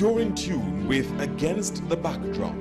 You're in tune with Against the Backdrop.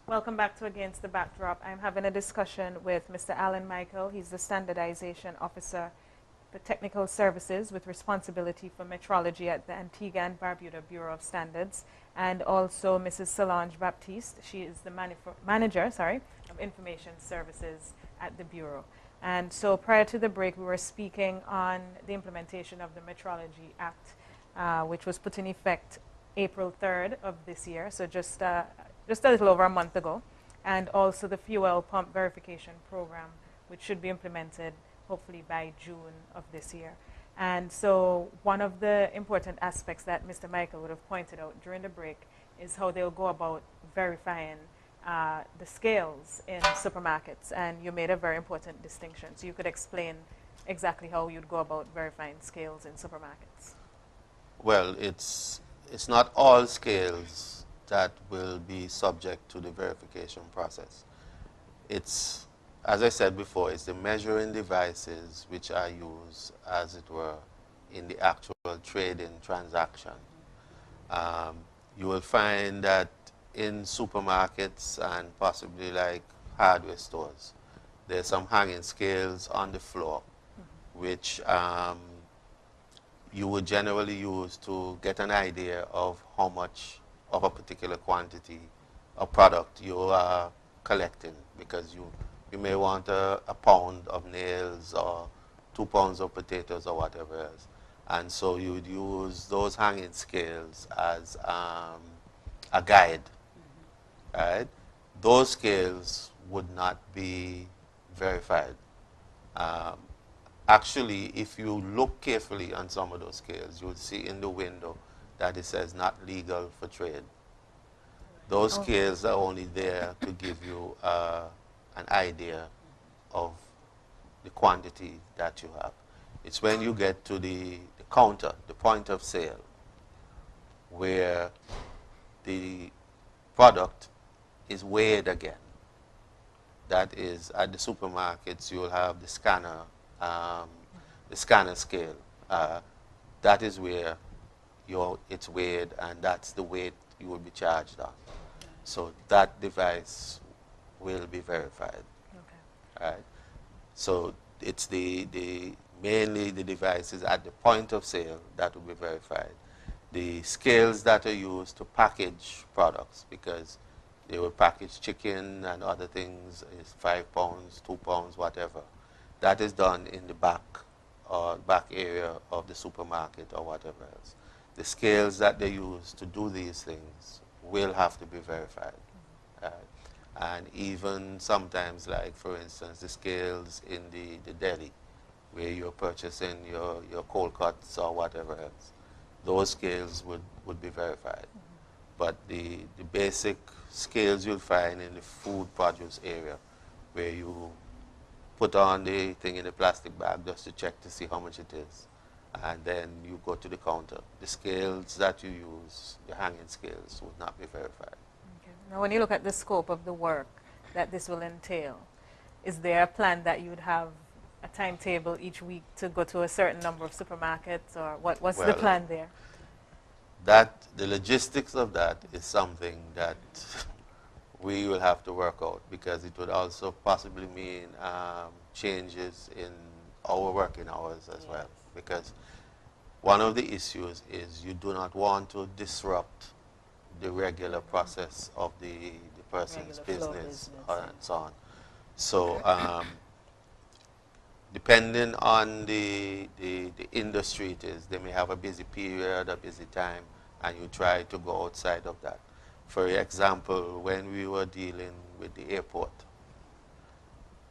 Welcome back to Against the Backdrop. I'm having a discussion with Mr. Alan Michael. He's the Standardization Officer for Technical Services with responsibility for metrology at the Antigua and Barbuda Bureau of Standards, and also Mrs. Solange Baptiste. She is the manager of Information Services at the Bureau. And so prior to the break, we were speaking on the implementation of the Metrology Act, which was put in effect April 3rd of this year, so just a little over a month ago, and also the fuel pump verification program, which should be implemented hopefully by June of this year. And so one of the important aspects that Mr. Michael would have pointed out during the break is how they'll go about verifying the scales in supermarkets, and you made a very important distinction. So you could explain exactly how you'd go about verifying scales in supermarkets. Well, it's not all scales that will be subject to the verification process. It's, as I said before, it's the measuring devices which are used, as it were, in the actual trading transaction. You will find that in supermarkets and possibly like hardware stores, there's some hanging scales on the floor, which you would generally use to get an idea of how much of a particular quantity of product you are collecting, because you may want a pound of nails or 2 pounds of potatoes or whatever else. And so you would use those hanging scales as a guide, right? Those scales would not be verified. Actually, if you look carefully on some of those scales, you'll see in the window that it says not legal for trade. Those scales are only there to give you an idea of the quantity that you have. It's when you get to the counter, the point of sale, where the product is weighed again. That is, at the supermarkets, you'll have the scanner scale. That is where it's weighed, and that's the weight you will be charged on. So that device will be verified. Okay. Right? So it's mainly the devices at the point of sale that will be verified. The scales that are used to package products, because they will package chicken and other things, is 5 pounds, 2 pounds, whatever. That is done in the back area of the supermarket or whatever else. The scales that they use to do these things will have to be verified. And even sometimes, like for instance, the scales in the deli, where you're purchasing your cold cuts or whatever else, those scales would be verified. But the basic scales you'll find in the food produce area, where you put on the thing in the plastic bag just to check to see how much it is, and then you go to the counter. The scales that you use, the hanging scales, would not be verified. Okay. Now, when you look at the scope of the work that this will entail, is there a plan that you would have a timetable each week to go to a certain number of supermarkets, or what's the plan there? The logistics of that is something that we will have to work out, because it would also possibly mean changes in our working hours as well. Because one of the issues is you do not want to disrupt the regular process of the person's business and so on. So depending on the industry it is, they may have a busy period, a busy time, and you try to go outside of that. For example, when we were dealing with the airport,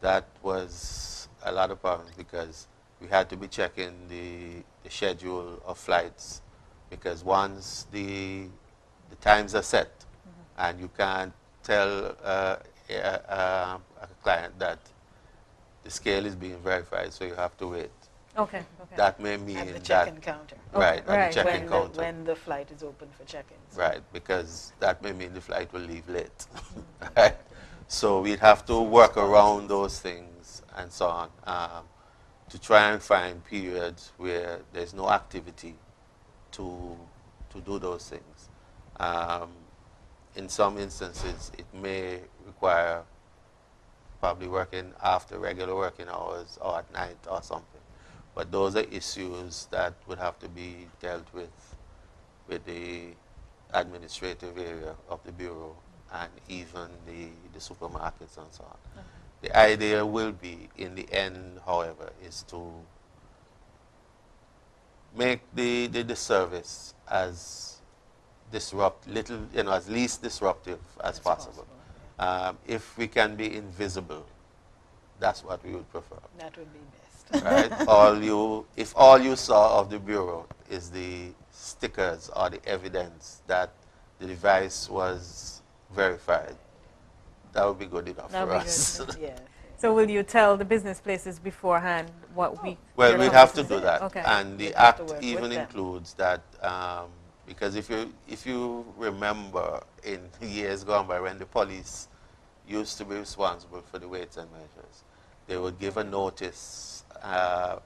that was a lot of problems, because we had to be checking the schedule of flights, because once the times are set, and you can't tell a client that the scale is being verified, so you have to wait. Okay. That may mean at the check-in counter. Right, at the check-in counter. When the flight is open for check-ins. Right, because that may mean the flight will leave late. Right? So we'd have to work around those things and so on. to try and find periods where there's no activity to do those things. Um, in some instances, it may require probably working after regular working hours or at night or something. But those are issues that would have to be dealt with the administrative area of the Bureau and even the supermarkets and so on. Okay. The idea will be, in the end, however, is to make the service as as least disruptive as possible. Yeah. If we can be invisible, that's what we would prefer. That would be best. Right? If all you saw of the Bureau is the stickers or the evidence that the device was verified, that would be good enough That for would be us. good. Yes. So will you tell the business places beforehand what we? Well, your we'd have to company do says? that, Okay. and the We'd have to act work even with them. includes that, because if you remember in years gone by when the police used to be responsible for the weights and measures, they would give a notice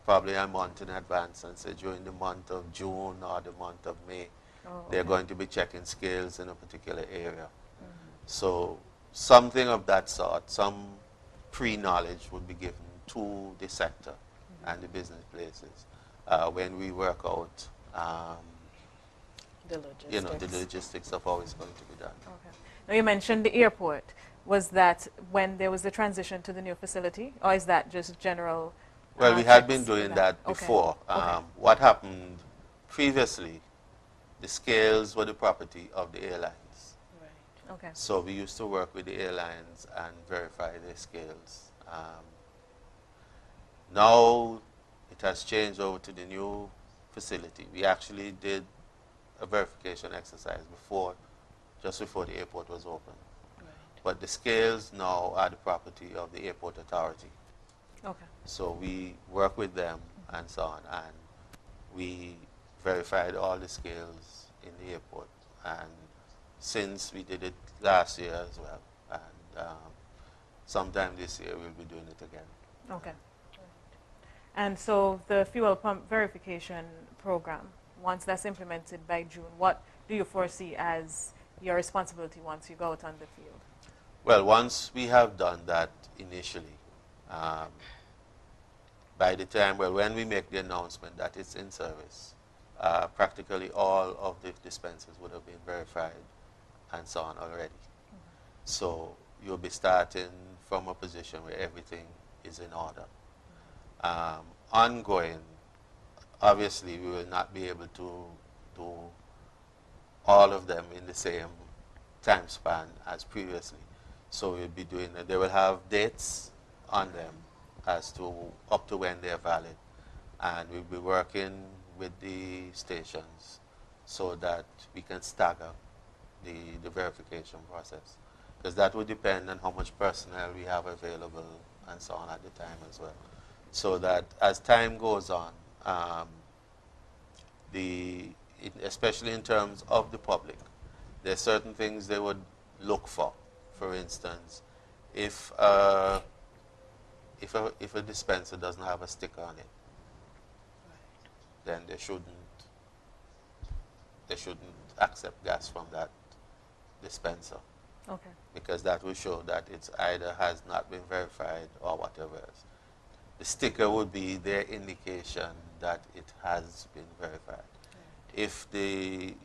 probably a month in advance and say during the month of June or the month of May, Oh, they're okay. going to be checking scales in a particular area. So something of that sort, some pre-knowledge would be given to the sector and the business places when we work out, The logistics. the logistics of how it's going to be done. Okay. Now you mentioned the airport. Was that when there was the transition to the new facility, or is that just general? Well, we had checks been for doing that Okay. before. Okay. What happened previously, the scales were the property of the airlines. Right. Okay. So we used to work with the airlines and verify their scales. Now it has changed over to the new facility. We actually did a verification exercise just before the airport was open. Right. But the scales now are the property of the airport authority. Okay. So we work with them and so on, and we verified all the scales in the airport. And since we did it last year as well, and sometime this year we'll be doing it again. Okay. And so the fuel pump verification program, once that's implemented by June, what do you foresee as your responsibility once you go out on the field? Well, once we have done that initially, by the time, when we make the announcement that it's in service, practically all of the dispensers would have been verified and so on already. So you'll be starting from a position where everything is in order. Ongoing, obviously we will not be able to do all of them in the same time span as previously. So we'll be doing, they will have dates on them as to up to when they're valid. And we'll be working with the stations so that we can stagger the verification process. Because that would depend on how much personnel we have available and so on at the time as well. So that as time goes on, especially in terms of the public, there are certain things they would look for. For instance, if a dispenser doesn't have a sticker on it, then they shouldn't accept gas from that dispenser, Okay. because that will show that it either has not been verified or whatever else. The sticker would be their indication that it has been verified. If the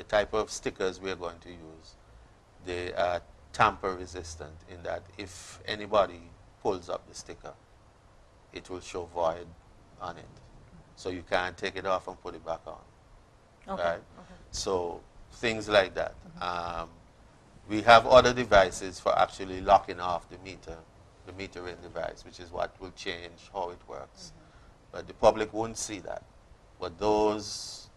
type of stickers we are going to use, they are tamper resistant in that if anybody pulls up the sticker, it will show void on it. So you can't take it off and put it back on. Okay. Right? Okay. So things like that. We have other devices for actually locking off the metering device, which is what will change how it works. But the public won't see that. But those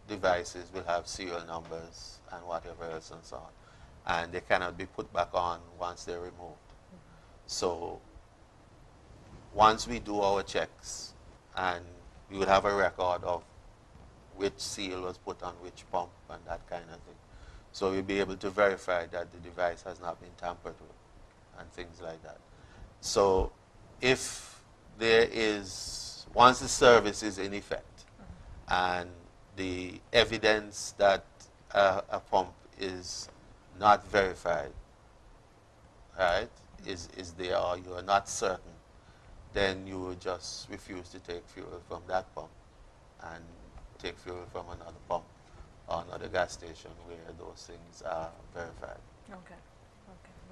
devices will have serial numbers and whatever else and so on. And they cannot be put back on once they're removed. So once we do our checks, and we will have a record of which seal was put on which pump and that kind of thing. So we'll be able to verify that the device has not been tampered with and things like that. So if there is, once the service is in effect and the evidence that a pump is not verified, right, is there, or you are not certain, then you will just refuse to take fuel from that pump and take fuel from another pump or another gas station where those things are verified. Okay.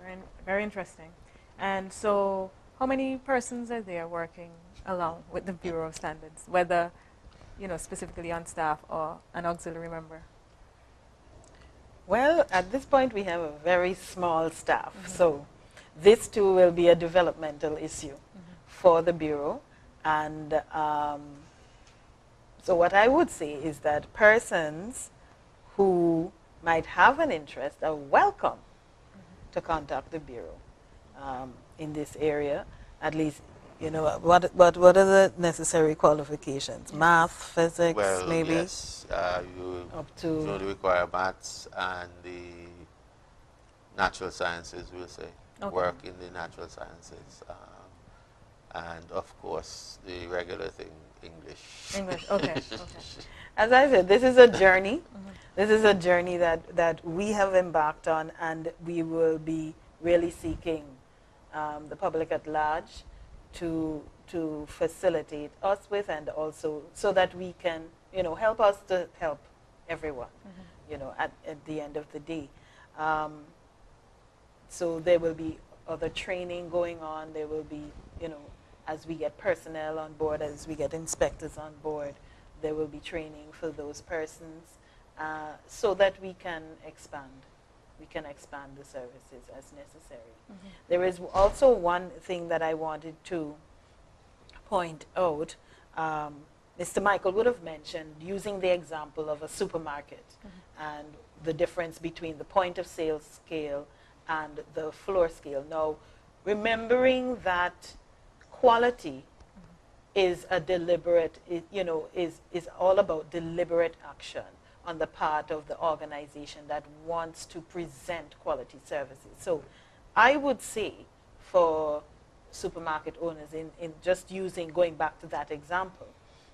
Okay. Very interesting. And so, how many persons are there working along with the Bureau of Standards, whether, you know, specifically on staff or an auxiliary member? Well, at this point, we have a very small staff. So this too will be a developmental issue for the Bureau. And so what I would say is that persons who might have an interest are welcome to contact the Bureau in this area. At least, you know, what are the necessary qualifications? Math, physics, Well, maybe? yes, you Up to- only require maths and the natural sciences, we'll say. Okay. Work in the natural sciences. And of course, the regular thing, English. English. Okay. Okay. As I said, this is a journey. This is a journey that we have embarked on, and we will be really seeking the public at large to facilitate us with, and also so that we can, you know, help us to help everyone, you know, at the end of the day. So there will be other training going on. There will be, you know, as we get personnel on board, as we get inspectors on board, there will be training for those persons so that we can expand. We can expand the services as necessary. There is also one thing that I wanted to point out. Mr. Michael would have mentioned using the example of a supermarket and the difference between the point of sale scale and the floor scale. Now, remembering that quality is a deliberate, you know, is all about deliberate action on the part of the organization that wants to present quality services. So I would say for supermarket owners, in just going back to that example,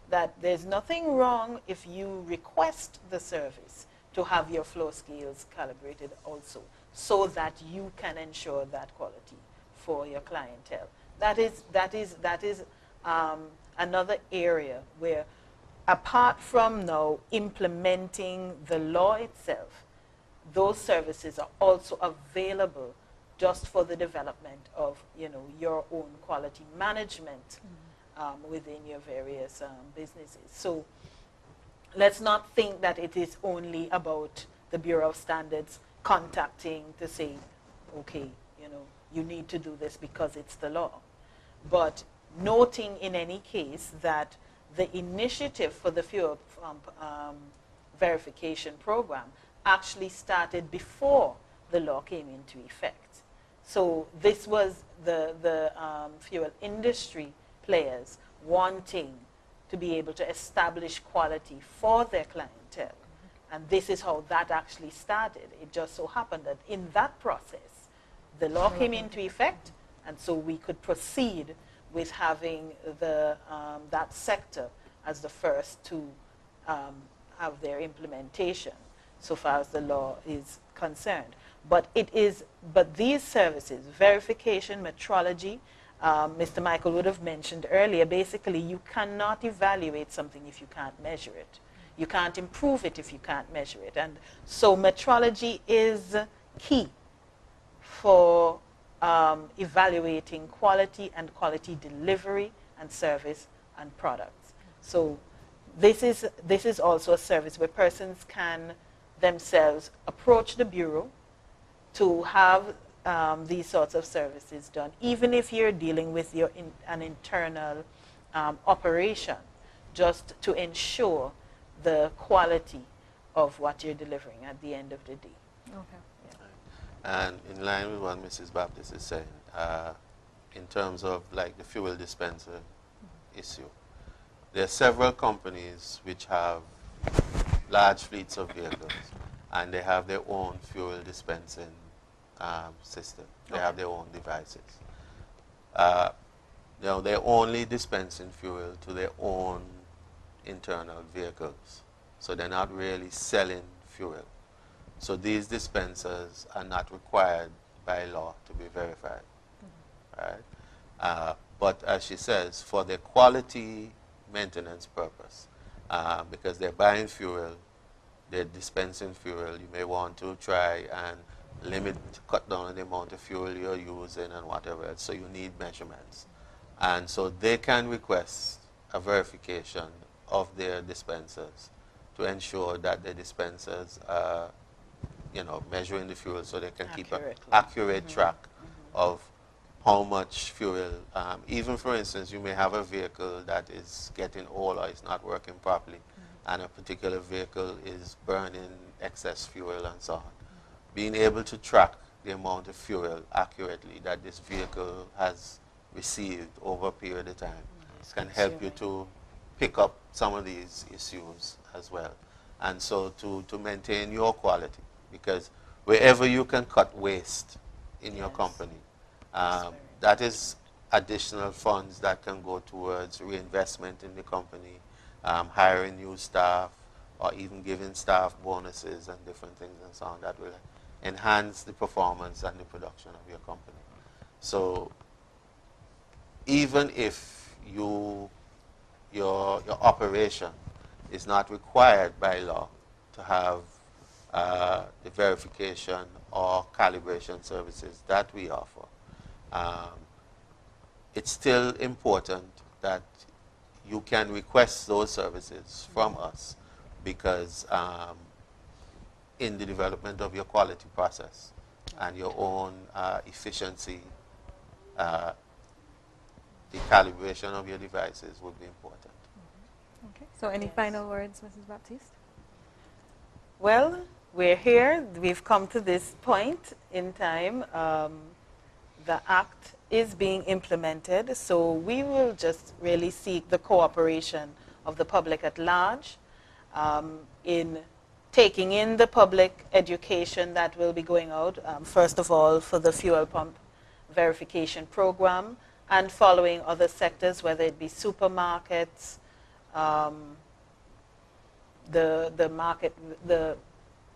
that there's nothing wrong if you request the service to have your flow scales calibrated also, so that you can ensure that quality for your clientele. That is another area where, apart from now implementing the law itself, those services are also available just for the development of, you know, your own quality management within your various businesses. So let's not think that it is only about the Bureau of Standards contacting to say, okay, you know, you need to do this because it's the law. But noting in any case that the initiative for the fuel verification program actually started before the law came into effect. So this was the fuel industry players wanting to be able to establish quality for their clientele. And this is how that actually started. It just so happened that in that process, the law came into effect, and so we could proceed with having that sector as the first to have their implementation so far as the law is concerned. But these services, verification, metrology, Mr. Michael would have mentioned earlier, basically you cannot evaluate something if you can't measure it. You can't improve it if you can't measure it. And so metrology is key for evaluating quality and quality delivery and service and products. So this is also a service where persons can themselves approach the Bureau to have these sorts of services done, even if you're dealing with an internal operation, just to ensure the quality of what you're delivering at the end of the day. Okay. And in line with what Mrs. Baptist is saying, in terms of like the fuel dispenser issue, there are several companies which have large fleets of vehicles, and they have their own fuel dispensing system. They have their own devices. they're only dispensing fuel to their own internal vehicles. So they're not really selling fuel. So these dispensers are not required by law to be verified. Right? But as she says, for the quality maintenance purpose, because they're buying fuel, they're dispensing fuel, you may want to try and cut down on the amount of fuel you're using and whatever else. So you need measurements. And so they can request a verification of their dispensers to ensure that the dispensers are, measuring the fuel so they can keep an accurate track of how much fuel. Even for instance, you may have a vehicle that is getting old or is not working properly, and a particular vehicle is burning excess fuel and so on. Being able to track the amount of fuel accurately that this vehicle has received over a period of time can help you to pick up some of these issues as well. And so to maintain your quality, because wherever you can cut waste in your company, that is additional funds that can go towards reinvestment in the company, hiring new staff, or even giving staff bonuses and different things and so on that will enhance the performance and the production of your company. So even if your operation is not required by law to have the verification or calibration services that we offer, it's still important that you can request those services from us, because in the development of your quality process and your own efficiency, the calibration of your devices would be important. Okay. So any final words, Mrs. Baptiste? Well, we're here. We've come to this point in time. The Act is being implemented, so we will just really seek the cooperation of the public at large in taking in the public education that will be going out, first of all for the fuel pump verification program, and following other sectors, whether it be supermarkets, the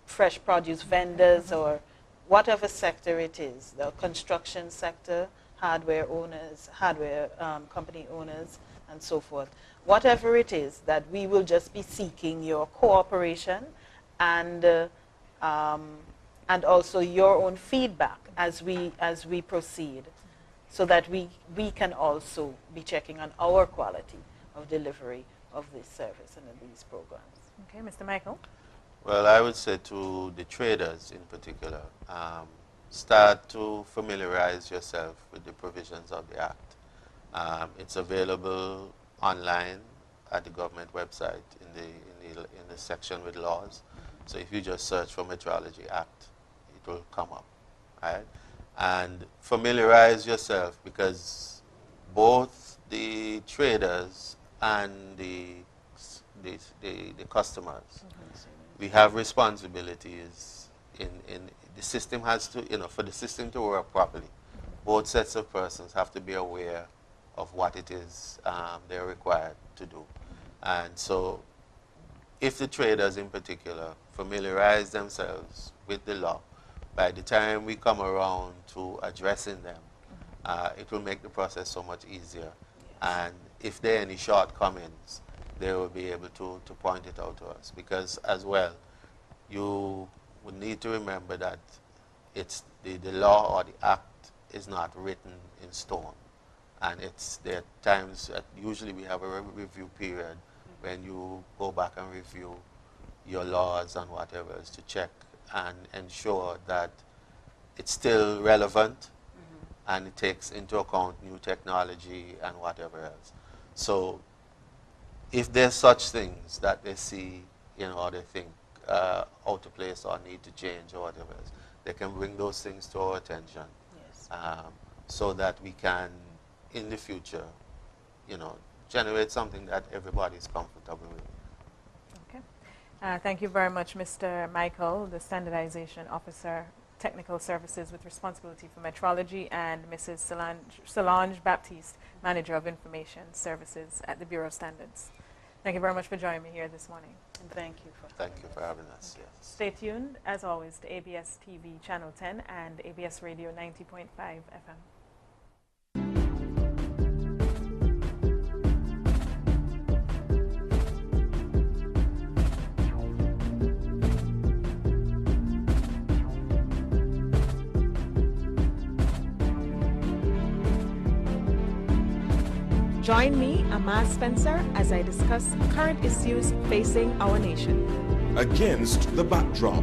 fresh produce vendors, or whatever sector it is, the construction sector, hardware owners, company owners, and so forth. Whatever it is, that we will just be seeking your cooperation and also your own feedback as we proceed, so that we can also be checking on our quality of delivery of this service and of these programs. Okay, Mr. Michael? Well, I would say to the traders in particular, start to familiarize yourself with the provisions of the Act. It's available online at the government website in the section with laws. So if you just search for Metrology Act, it will come up, right? And familiarize yourself, because both the traders and the customers, we have responsibilities in the system has to, for the system to work properly, both sets of persons have to be aware of what it is they're required to do. And so if the traders in particular familiarize themselves with the law, by the time we come around to addressing them, it will make the process so much easier. And if there are any shortcomings, they will be able to point it out to us. Because as well, you would need to remember that it's the law or the act is not written in stone. And there are times that usually we have a review period when you go back and review your laws and whatever else to check and ensure that it's still relevant and it takes into account new technology and whatever else. So if there's such things that they see, or they think out of place or need to change or whatever else, they can bring those things to our attention, so that we can, in the future, generate something that everybody is comfortable with. Okay. Thank you very much, Mr. Michael, the Standardization Officer Technical Services with responsibility for metrology, and Mrs. Solange Baptiste, Manager of Information Services at the Bureau of Standards. Thank you very much for joining me here this morning. And thank you for having us. Okay. Yes. Stay tuned, as always, to ABS TV Channel 10 and ABS Radio 90.5 FM. Join me, Amaz Spencer, as I discuss current issues facing our nation. Against the Backdrop.